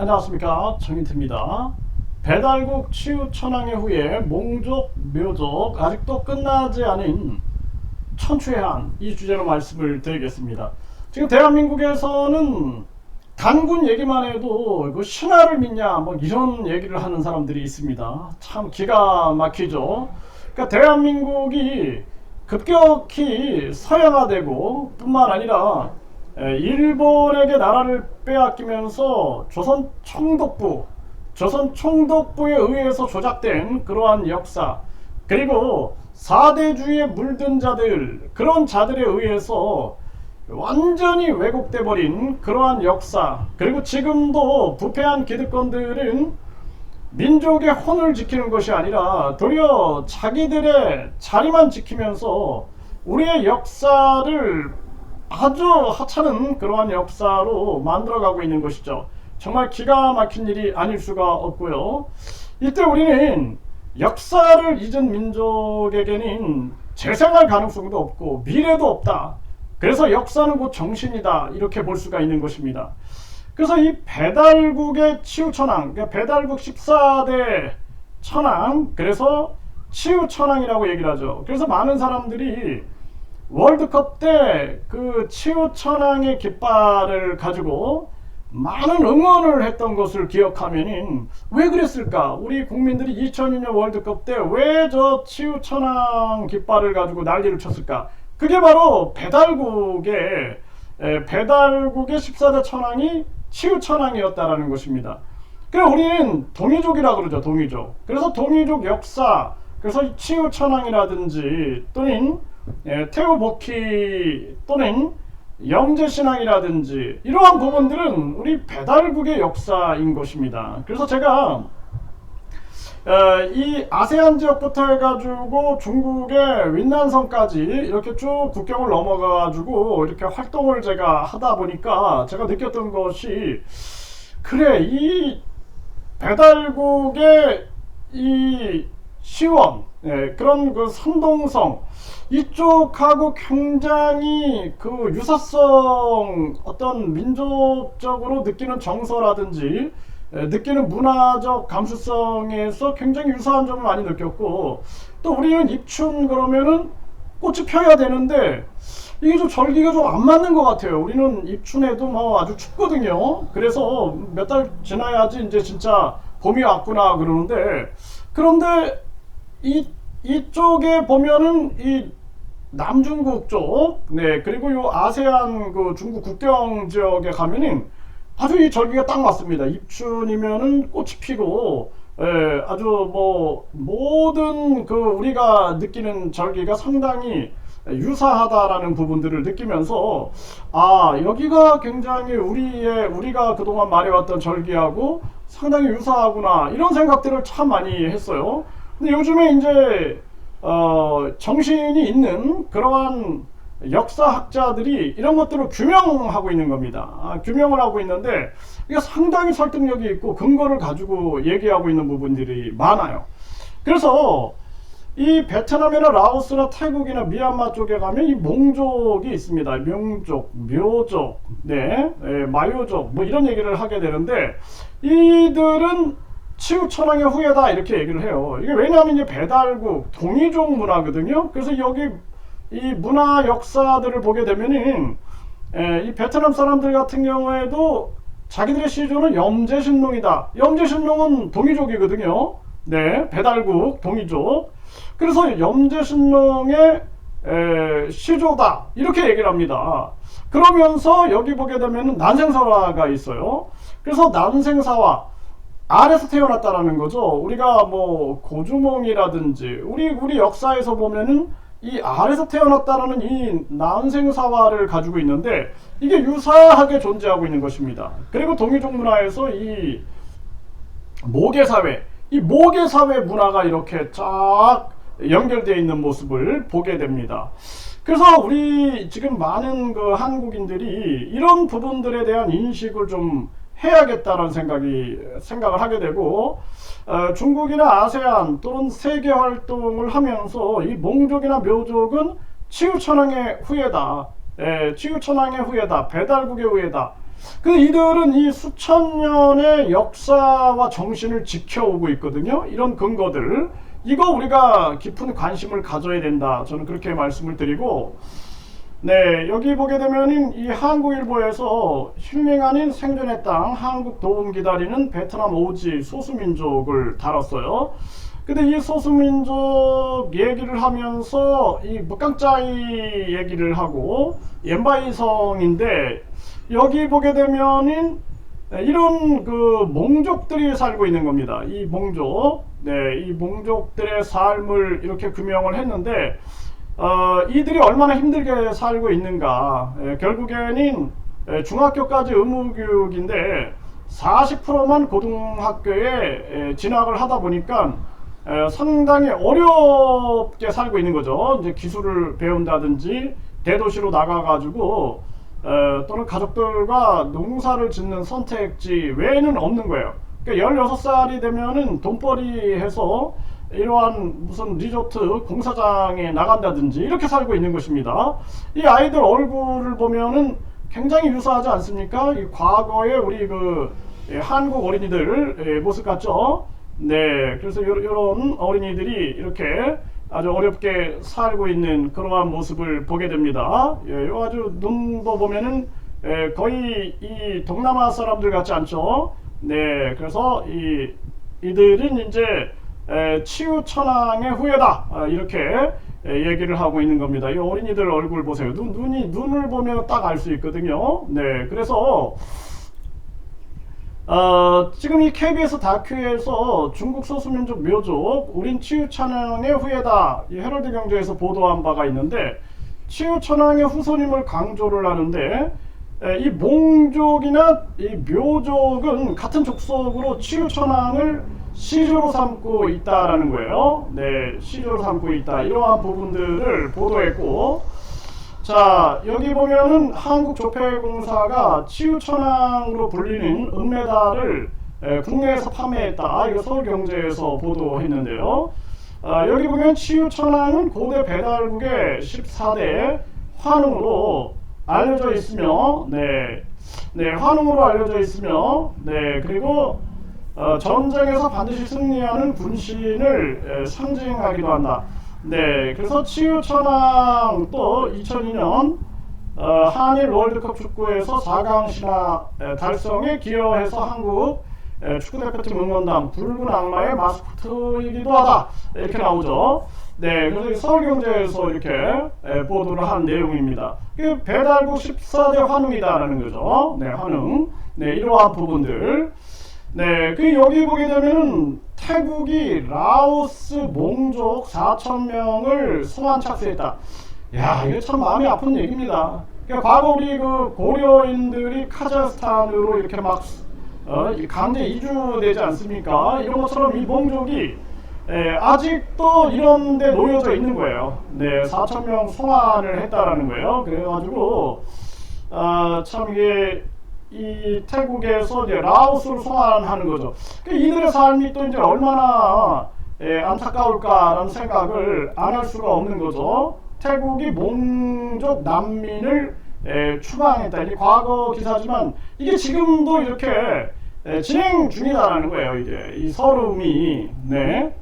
안녕하십니까, 정인태입니다. 배달국 치우천왕의 후예 몽족 묘족 아직도 끝나지 않은 천추해한 이 주제로 말씀을 드리겠습니다. 지금 대한민국에서는 단군 얘기만 해도 그 신화를 믿냐 뭐 이런 얘기를 하는 사람들이 있습니다. 참 기가 막히죠. 그러니까 대한민국이 급격히 서양화되고 뿐만 아니라 일본에게 나라를 빼앗기면서 조선 총독부에 의해서 조작된 그러한 역사, 그리고 사대주의에 물든 자들, 그런 자들에 의해서 완전히 왜곡돼 버린 그러한 역사, 그리고 지금도 부패한 기득권들은 민족의 혼을 지키는 것이 아니라 도리어 자기들의 자리만 지키면서 우리의 역사를 아주 하찮은 그러한 역사로 만들어가고 있는 것이죠. 정말 기가 막힌 일이 아닐 수가 없고요. 이때 우리는 역사를 잊은 민족에게는 재생할 가능성도 없고 미래도 없다. 그래서 역사는 곧 정신이다, 이렇게 볼 수가 있는 것입니다. 그래서 이 배달국의 치우천왕, 그러니까 배달국 14대 천왕, 그래서 치우천왕이라고 얘기를 하죠. 그래서 많은 사람들이 월드컵 때 그 치우천왕의 깃발을 가지고 많은 응원을 했던 것을 기억하면은 왜 그랬을까? 우리 국민들이 2002년 월드컵 때 왜 저 치우천왕 깃발을 가지고 난리를 쳤을까? 그게 바로 배달국의 14대 천왕이 치우천왕이었다라는 것입니다. 그래서 우리는 동이족이라고 그러죠. 동이족. 그래서 동이족 역사, 그래서 치우천왕이라든지 또는 태우복희 또는 영재신앙이라든지 이러한 부분들은 우리 배달국의 역사인 것입니다. 그래서 제가 이 아세안 지역부터 해가지고 중국의 윈난성까지 이렇게 쭉 국경을 넘어가가지고 이렇게 활동을 제가 하다 보니까 제가 느꼈던 것이, 그래, 이 배달국의 이 시원, 그런 그 선동성, 이쪽하고 굉장히 그 유사성, 어떤 민족적으로 느끼는 정서라든지 느끼는 문화적 감수성에서 굉장히 유사한 점을 많이 느꼈고, 또 우리는 입춘 그러면은 꽃이 펴야 되는데 이게 좀 절기가 좀 안 맞는 것 같아요. 우리는 입춘에도 뭐 아주 춥거든요. 그래서 몇 달 지나야지 이제 진짜 봄이 왔구나 그러는데, 그런데 이쪽에 보면은 이 남중국 쪽, 그리고 요 아세안 그 중국 국경 지역에 가면은 아주 이 절기가 딱 맞습니다. 입춘이면은 꽃이 피고, 아주 뭐 모든 그 우리가 느끼는 절기가 상당히 유사하다라는 부분들을 느끼면서, 아, 여기가 굉장히 우리가 그동안 말해왔던 절기하고 상당히 유사하구나, 이런 생각들을 참 많이 했어요. 근데 요즘에 이제 정신이 있는 그러한 역사학자들이 이런 것들을 규명하고 있는 겁니다. 규명을 하고 있는데 이게 상당히 설득력이 있고 근거를 가지고 얘기하고 있는 부분들이 많아요. 그래서 이 베트남이나 라오스나 태국이나 미얀마 쪽에 가면 이 몽족이 있습니다. 명족, 묘족, 마요족, 뭐 이런 얘기를 하게 되는데, 이들은 치우천왕의 후예다, 이렇게 얘기를 해요. 이게 왜냐하면 이제 배달국, 동이족 문화거든요. 그래서 여기 이 문화 역사들을 보게 되면은 이 베트남 사람들 같은 경우에도 자기들의 시조는 염제신농이다. 염제신농은 동이족이거든요. 배달국, 동이족. 그래서 염제신농의 시조다, 이렇게 얘기를 합니다. 그러면서 여기 보게 되면 난생사화가 있어요. 그래서 난생사화, 아래서 태어났다라는 거죠. 우리가 뭐 고주몽이라든지 우리 역사에서 보면은 이 아래서 태어났다라는 이 난생사화를 가지고 있는데 이게 유사하게 존재하고 있는 것입니다. 그리고 동이족 문화에서 이 모계사회, 이 모계사회 문화가 이렇게 쫙 연결되어 있는 모습을 보게 됩니다. 그래서 우리 지금 많은 그 한국인들이 이런 부분들에 대한 인식을 좀 해야겠다라는 생각을 하게 되고, 중국이나 아세안 또는 세계 활동을 하면서 이 몽족이나 묘족은 치우천왕의 후예다, 치우천왕의 후예다, 배달국의 후예다, 그 이들은 이 수천 년의 역사와 정신을 지켜오고 있거든요. 이런 근거들, 이거 우리가 깊은 관심을 가져야 된다. 저는 그렇게 말씀을 드리고, 네, 여기 보게 되면은 이 한국일보에서 힐링 아닌 생존의 땅, 한국 도움 기다리는 베트남 오지 소수민족을 다뤘어요. 근데 이 소수민족 얘기를 하면서 이 묵강짜이 얘기를 하고 옌바이성인데, 여기 보게 되면은 이런 그 몽족들이 살고 있는 겁니다. 이 몽족, 네, 이 몽족들의 삶을 이렇게 규명을 했는데, 이들이 얼마나 힘들게 살고 있는가. 결국에는 중학교까지 의무교육인데 40%만 고등학교에 진학을 하다 보니까 상당히 어렵게 살고 있는 거죠. 이제 기술을 배운다든지 대도시로 나가가지고 또는 가족들과 농사를 짓는 선택지 외에는 없는 거예요. 그러니까 16살이 되면은 돈벌이 해서 이러한 무슨 리조트 공사장에 나간다든지 이렇게 살고 있는 것입니다. 이 아이들 얼굴을 보면은 굉장히 유사하지 않습니까? 이 과거의 우리 그 한국 어린이들 모습 같죠? 네, 그래서 이런 어린이들이 이렇게 아주 어렵게 살고 있는 그러한 모습을 보게 됩니다. 예, 아주 눈도 보면은 거의 이 동남아 사람들 같지 않죠? 네, 그래서 이들은 이제 치유천왕의 후예다, 이렇게 얘기를 하고 있는 겁니다. 이 어린이들 얼굴 보세요. 눈을 보면 딱 알 수 있거든요. 네, 그래서 지금 이 KBS 다큐에서 중국 소수민족 묘족 우린 치유천왕의 후예다, 이 헤럴드 경제에서 보도한 바가 있는데, 치유천왕의 후손임을 강조를 하는데, 이 몽족이나 이 묘족은 같은 족속으로 치유천왕을 시조로 삼고 있다라는 거예요. 네, 시조로 삼고 있다, 이러한 부분들을 보도했고, 자, 여기 보면은 한국조폐공사가 치유천왕으로 불리는 은메달을 국내에서 판매했다, 이거 서울경제에서 보도했는데요. 여기 보면 치유천왕은 고대 배달국의 14대 환웅으로 알려져 있으며, 네, 환웅으로 알려져 있으며, 네, 그리고 전쟁에서 반드시 승리하는 군신을 상징하기도 한다. 네, 그래서 치유천왕 또 2002년 한일 월드컵 축구에서 4강 신화 달성에 기여해서 한국 축구대표팀 응원단 붉은 악마의 마스코트이기도 하다, 이렇게 나오죠. 네, 그래서 서울경제에서 이렇게 보도를 한 내용입니다. 배달국 14대 환웅이다라는 거죠. 네, 환웅. 네, 이러한 부분들. 네, 여기 보게 되면은 태국이 라오스 몽족 4,000명을 소환 착수했다. 야, 이게 참 마음이 아픈 얘기입니다. 그러니까 과거 우리 그 고려인들이 카자흐스탄으로 이렇게 막 강제 이주되지 않습니까? 이런 것처럼 이 몽족이 아직도 이런 데 놓여져 있는 거예요. 네, 4,000명 소환을 했다라는 거예요. 그래가지고 참 이게 이 태국에서 이제 라오스로 소환하는 거죠. 그러니까 이들의 삶이 또 이제 얼마나 안타까울까라는 생각을 안 할 수가 없는 거죠. 태국이 몽족 난민을 추방했다. 이게 과거 기사지만 이게 지금도 이렇게 진행 중이다라는 거예요. 이게 이 서름이. 네.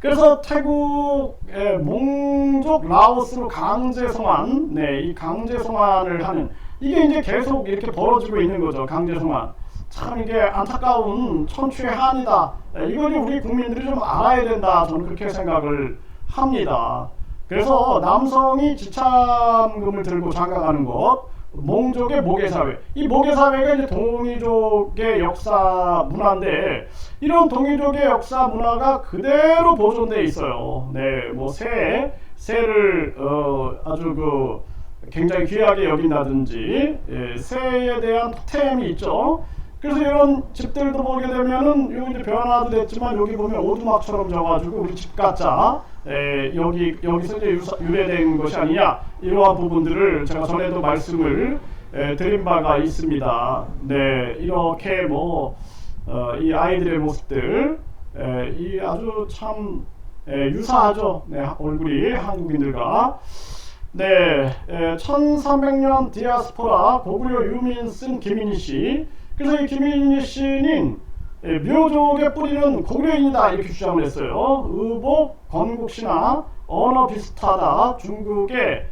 그래서 태국의 몽족 라오스로 강제 송환, 네, 이 강제 송환을 하는, 이게 이제 계속 이렇게 벌어지고 있는 거죠. 강제 송환. 참 이게 안타까운 천추의 한이다. 이걸 우리 국민들이 좀 알아야 된다, 저는 그렇게 생각을 합니다. 그래서 남성이 지참금을 들고 장가가는 것, 몽족의 모계사회, 이 모계사회가 이제 동이족의 역사 문화인데, 이런 동이족의 역사 문화가 그대로 보존되어 있어요. 네, 뭐 새를 아주 굉장히 귀하게 여긴다든지, 새에 대한 토템이 있죠. 그래서 이런 집들도 보게 되면은 여기 변화도 됐지만, 여기 보면 오두막처럼 져가지고 우리 집 가짜, 여기서 이제 유래된 것이 아니냐, 이러한 부분들을 제가 전에도 말씀을 드린 바가 있습니다. 네, 이렇게 이 아이들의 모습들, 이 아주 참 유사하죠. 네, 얼굴이 한국인들과. 네, 1300년 디아스포라 고구려 유민 쓴 김인희 씨. 그래서 이 김인희 씨는 묘족의 뿌리는 고구려인이다 이렇게 주장을 했어요. 의복, 건국신화, 언어 비슷하다. 중국의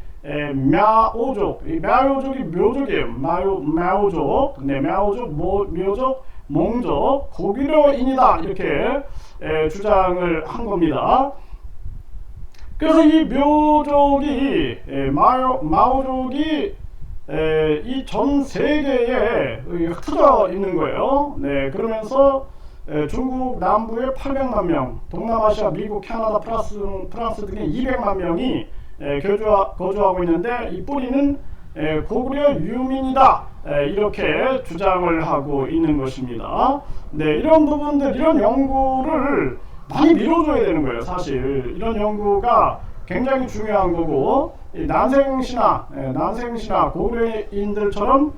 мя오족, 이 мя오족이 묘족이에요. мя오족, 네, мя오족, 묘족, 몽족, 고구려인이다 이렇게 주장을 한 겁니다. 그래서 이 묘족이 마오족이 이 전 세계에 흩어져 있는 거예요. 네, 그러면서 중국 남부에 800만 명, 동남아시아, 미국, 캐나다, 프랑스 등의 200만 명이 거주하고 있는데 이 뿌리는 고구려 유민이다 이렇게 주장을 하고 있는 것입니다. 네, 이런 부분들, 이런 연구를 많이 밀어줘야 되는 거예요. 사실 이런 연구가 굉장히 중요한 거고, 난생신화 고구려인들처럼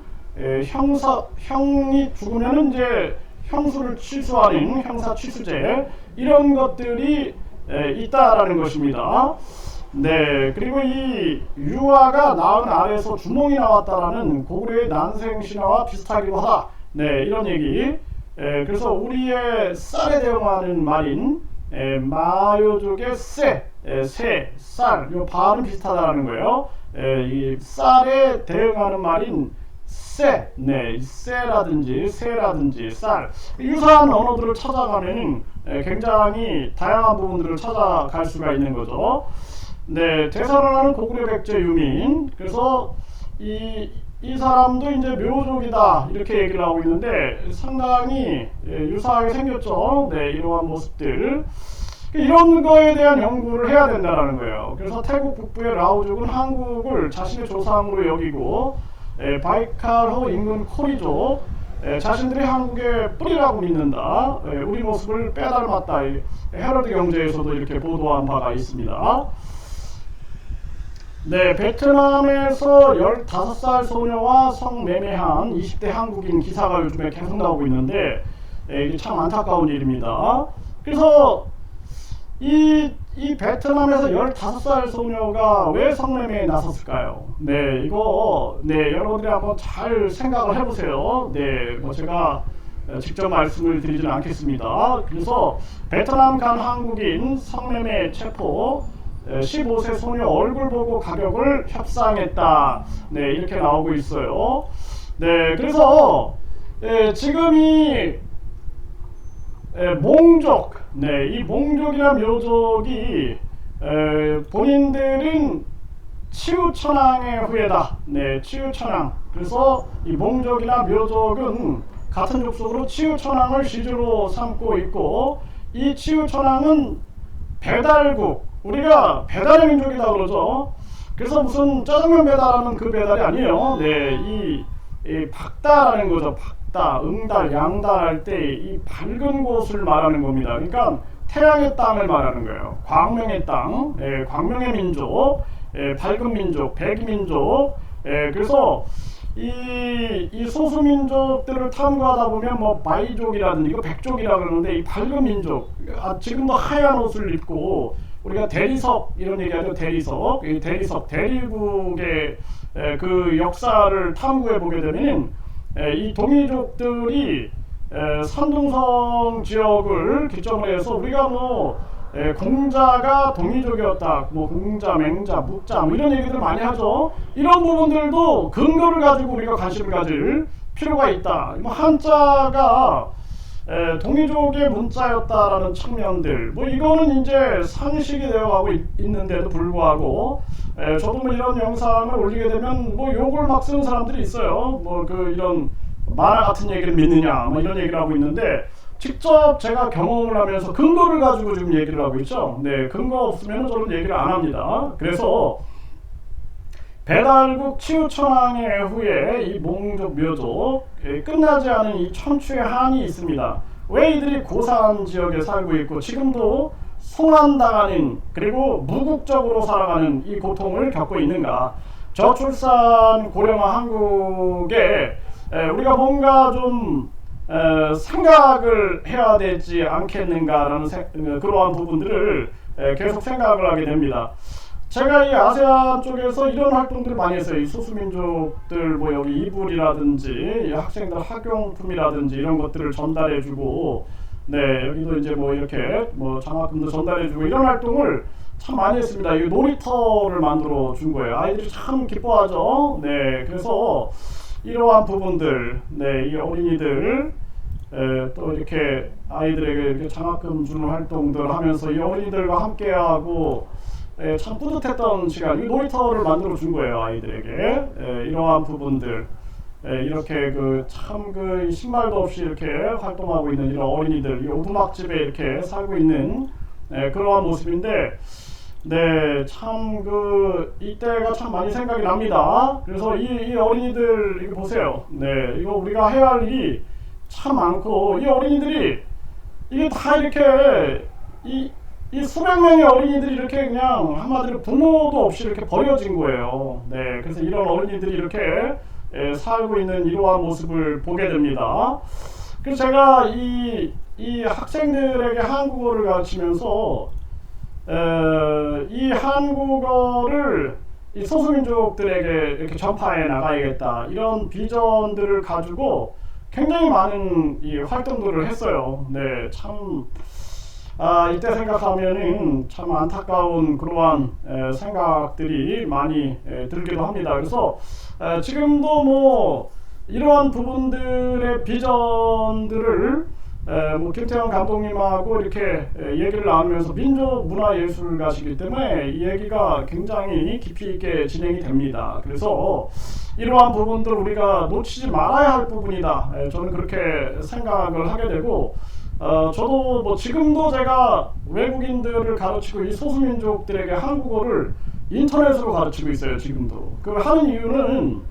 형이 죽으면은 이제 형수를 취수하는 형사 취수제 이런 것들이 있다라는 것입니다. 네, 그리고 이 유아가 낳은 알에서 주몽이 나왔다라는 고구려의 난생신화와 비슷하기도 하다. 네, 이런 얘기. 그래서 우리의 쌀에 대응하는 말인 마요족의 쌀, 요 발음 비슷하다는 거예요. 이 쌀에 대응하는 말인 네, 새라든지 쌀, 유사한 언어들을 찾아가면 굉장히 다양한 부분들을 찾아갈 수가 있는 거죠. 네, 되살아나는 고구려 백제 유민. 그래서 이 사람도 이제 묘족이다 이렇게 얘기를 하고 있는데 상당히 유사하게 생겼죠. 네, 이러한 모습들, 이런 거에 대한 연구를 해야 된다는 거예요. 그래서 태국 북부의 라오족은 한국을 자신의 조상으로 여기고 바이칼호 인근 코리족 자신들이 한국의 뿌리라고 믿는다. 우리 모습을 빼닮았다. 헤럴드 경제에서도 이렇게 보도한 바가 있습니다. 네, 베트남에서 15살 소녀와 성매매한 20대 한국인 기사가 요즘에 계속 나오고 있는데 이게 참 안타까운 일입니다. 그래서 이 베트남에서 15살 소녀가 왜 성매매에 나섰을까요? 네, 이거 여러분들이 한번 잘 생각을 해보세요. 네, 뭐 제가 직접 말씀을 드리지는 않겠습니다. 그래서 베트남 간 한국인 성매매 체포, 15세 소녀 얼굴 보고 가격을 협상했다. 네, 이렇게 나오고 있어요. 네, 그래서 지금 이 몽족, 네, 이 몽족이나 묘족이 본인들은 치우천왕의 후예다. 네, 치우천왕. 그래서 이 몽족이나 묘족은 같은 족속으로 치우천왕을 시주로 삼고 있고, 이 치우천왕은 배달국, 우리가 배달의 민족이다 그러죠. 그래서 무슨 짜장면 배달하는 그 배달이 아니에요. 네, 이 박다라는 거죠. 박다, 응달, 양달할 때 이 밝은 곳을 말하는 겁니다. 그러니까 태양의 땅을 말하는 거예요. 광명의 땅, 광명의 민족, 밝은 민족, 백민족. 그래서 이 소수민족들을 탐구하다 보면 뭐 마이족이라든지 이거 백족이라 그러는데 이 밝은 민족, 지금도 하얀 옷을 입고 우리가 대리석 이런 얘기하죠. 대리석, 대리국의 그 역사를 탐구해 보게 되면 이 동이족들이 산둥성 지역을 기점으로 해서 우리가 뭐 공자가 동이족이었다, 뭐 공자, 맹자, 묵자 뭐 이런 얘기들 많이 하죠. 이런 부분들도 근거를 가지고 우리가 관심을 가질 필요가 있다. 뭐 한자가 동이족의 문자였다라는 측면들, 뭐 이거는 이제 상식이 되어가고 있는데도 불구하고 저도 뭐 이런 영상을 올리게 되면 뭐 욕을 막 쓰는 사람들이 있어요. 뭐 그 이런 만화 같은 얘기를 믿느냐 뭐 이런 얘기를 하고 있는데, 직접 제가 경험을 하면서 근거를 가지고 지금 얘기를 하고 있죠. 네, 근거 없으면 저는 얘기를 안 합니다. 그래서 배달국 치우천왕의 후에 이 몽족 묘족 끝나지 않은 이 천추의 한이 있습니다. 왜 이들이 고산 지역에 살고 있고 지금도 송환당하는, 그리고 무국적으로 살아가는 이 고통을 겪고 있는가? 저출산 고령화 한국에 우리가 뭔가 좀 생각을 해야 되지 않겠는가라는 그러한 부분들을 계속 생각을 하게 됩니다. 제가 이 아세안 쪽에서 이런 활동들을 많이 했어요. 이 소수민족들 뭐 여기 이불이라든지 학생들 학용품이라든지 이런 것들을 전달해주고, 네 여기도 이제 뭐 이렇게 뭐 장학금도 전달해주고 이런 활동을 참 많이 했습니다. 이 놀이터를 만들어 준 거예요. 아이들이 참 기뻐하죠. 네 그래서 이러한 부분들, 네 이 어린이들 또 이렇게 아이들에게 이렇게 장학금 주는 활동들 하면서 이 어린이들과 함께하고 참 뿌듯했던 시간, 이 놀이터를 만들어 준 거예요 아이들에게. 이러한 부분들, 이렇게 그 참 그 신발도 없이 이렇게 활동하고 있는 이런 어린이들, 이 오두막집에 이렇게 살고 있는 그러한 모습인데, 네 참 그 이때가 참 많이 생각이 납니다. 그래서 이 어린이들 이거 보세요. 네 이거 우리가 해야 할 일이 참 많고, 이 어린이들이 이게 다 이렇게 이 수백 명의 어린이들이 이렇게 그냥 한마디로 부모도 없이 이렇게 버려진 거예요. 네, 그래서 이런 어린이들이 이렇게 살고 있는 이러한 모습을 보게 됩니다. 그래서 제가 이 학생들에게 한국어를 가르치면서 이 한국어를 이 소수민족들에게 이렇게 전파해 나가야겠다, 이런 비전들을 가지고 굉장히 많은 이 활동들을 했어요. 네, 참 이때 생각하면은 참 안타까운 그러한 생각들이 많이 들기도 합니다. 그래서 지금도 뭐 이러한 부분들의 비전들을 뭐 김태형 감독님하고 이렇게 얘기를 나누면서 민족 문화 예술가시기 때문에 이 얘기가 굉장히 깊이 있게 진행이 됩니다. 그래서 이러한 부분들 우리가 놓치지 말아야 할 부분이다, 저는 그렇게 생각을 하게 되고, 저도 뭐 지금도 제가 외국인들을 가르치고 이 소수민족들에게 한국어를 인터넷으로 가르치고 있어요. 지금도 그 하는 이유는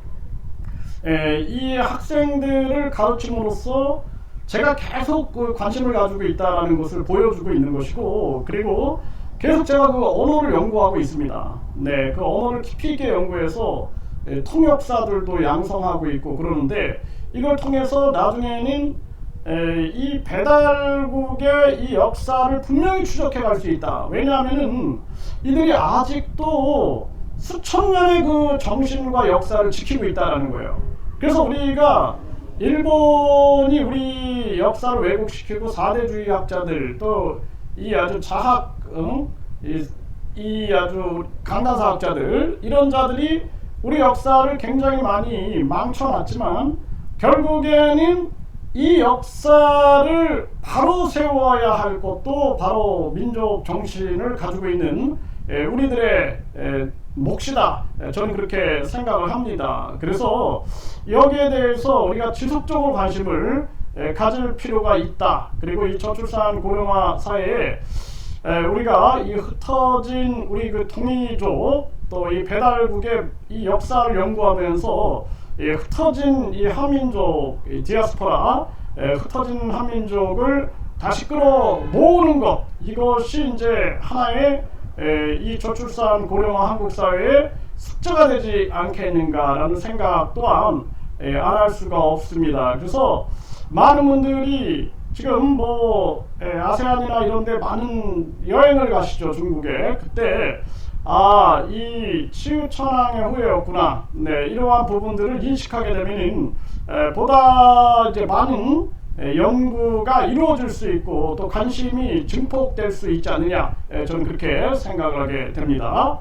이 학생들을 가르침으로써 제가 계속 그 관심을 가지고 있다는 것을 보여주고 있는 것이고, 그리고 계속 제가 그 언어를 연구하고 있습니다. 네, 그 언어를 깊이 있게 연구해서 통역사들도 양성하고 있고 그러는데, 이걸 통해서 나중에는 이 배달국의 이 역사를 분명히 추적해 갈 수 있다. 왜냐하면은 이들이 아직도 수천 년의 그 정신과 역사를 지키고 있다는 거예요. 그래서 우리가 일본이 우리 역사를 왜곡시키고 사대주의학자들, 또 이 아주 자학, 이 아주 강단사학자들, 이런 자들이 우리 역사를 굉장히 많이 망쳐놨지만, 결국에는 이 역사를 바로 세워야 할 것도 바로 민족 정신을 가지고 있는 우리들의 몫이다, 저는 그렇게 생각을 합니다. 그래서 여기에 대해서 우리가 지속적으로 관심을 가질 필요가 있다. 그리고 이 저출산 고령화 사회에 우리가 이 흩어진 우리 그 동이족, 또 이 배달국의 이 역사를 연구하면서 흩어진 이 한민족, 이 디아스포라, 흩어진 한민족을 다시 끌어 모으는 것, 이것이 이제 하나의 이 저출산 고령화 한국 사회의 숙제가 되지 않겠는가라는 생각 또한 안 할 수가 없습니다. 그래서 많은 분들이 지금 뭐 아세안이나 이런 데 많은 여행을 가시죠, 중국에. 그때 이 치유천왕의 후예였구나, 네, 이러한 부분들을 인식하게 되면 보다 이제 많은 연구가 이루어질 수 있고 또 관심이 증폭될 수 있지 않느냐, 저는 그렇게 생각을 하게 됩니다.